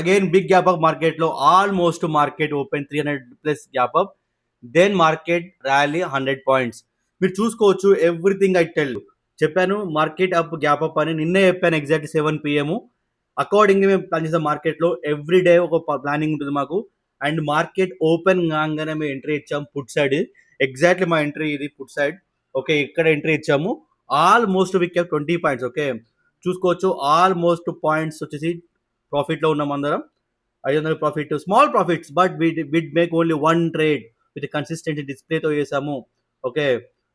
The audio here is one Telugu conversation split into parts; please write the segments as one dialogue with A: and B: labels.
A: అగైన్ బిగ్ గ్యాప్ అప్ మార్కెట్లో almost market open 300 plus gap up, then market rally 100 points. మీరు చూసుకోవచ్చు ఎవ్రీథింగ్ ఐ టెల్. చెప్పాను మార్కెట్ అప్ గ్యాప్ అప్ అని నిన్నే చెప్పాను ఎగ్జాక్ట్ 7 PM. అకార్డింగ్గా మేము ప్లాన్ చేసాం. మార్కెట్లో ఎవ్రీ డే ఒక ప్లానింగ్ ఉంటుంది మాకు. అండ్ మార్కెట్ ఓపెన్ కాగానే మేము ఎంట్రీ ఇచ్చాము పుట్ సైడ్. ఎగ్జాక్ట్లీ మా ఎంట్రీ ఇది పుట్ సైడ్. ఓకే, ఇక్కడ ఎంట్రీ ఇచ్చాము. ఆల్మోస్ట్ విక్ 20 పాయింట్స్. ఓకే, చూసుకోవచ్చు ఆల్మోస్ట్ పాయింట్స్ వచ్చేసి ప్రాఫిట్లో ఉన్నాం అందరం. 500 profit, small profits, but we'd make only one trade with consistent డిస్ప్లేతో చేసాము. ఓకే,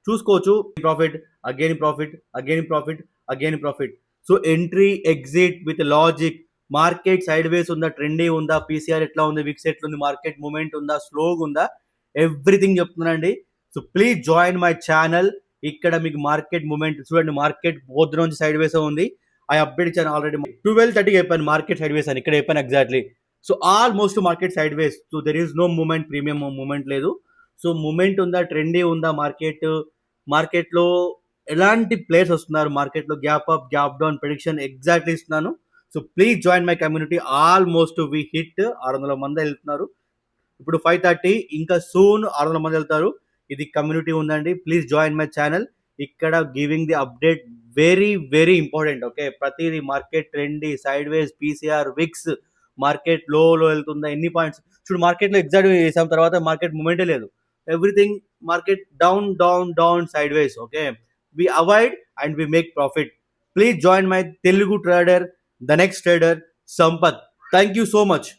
A: చూసుకోవచ్చు profit, again profit, again profit, again profit. So entry exit with logic. Market sideways ఉందా, ట్రెండీ ఉందా, పీసీఆర్ ఎట్లా ఉంది, విక్స్ ఎట్లా ఉంది, మార్కెట్ మూమెంట్ ఉందా, స్లోగా ఉందా, ఎవ్రీథింగ్ చెప్తున్నానండి. So please join my channel. ఇక్కడ మీకు మార్కెట్ మూమెంట్ చూడండి. మార్కెట్ బోధ్ నుంచి సైడ్ వేస్ ఉంది. ఐ అప్డేట్ ఇచ్చాను ఆల్రెడీ. 12:30 చెప్పాను మార్కెట్ సైడ్ వేస్ అని, ఇక్కడ చెప్పాను exactly. So almost market sideways. So there is no movement, premium movement లేదు. సో మూమెంట్ ఉందా, ట్రెండీ ఉందా మార్కెట్లో ఎలాంటి ప్లేస్ వస్తున్నారు, మార్కెట్లో gap up gap down prediction exactly ఇస్తున్నాను. So please join my community. Almost we hit 600 మంది వెళ్తున్నారు. ఇప్పుడు 5:30, ఇంకా సూన్ 600 మంది వెళ్తారు. ఇది కమ్యూనిటీ ఉందండి. Please join my channel. ఇక్కడ giving the update very very important. Okay, ప్రతిదీ market trendy, sideways, PCR, wicks, market లోలో వెళ్తుందా, ఎన్ని పాయింట్స్ చూడు. మార్కెట్లో ఎగ్జాక్ట్ చేసాం తర్వాత మార్కెట్ మూమెంటే లేదు. Everything market down down down sideways. Okay, we avoid and we make profit. Please join my Telugu trader, the next trader Sampath. Thank you so much.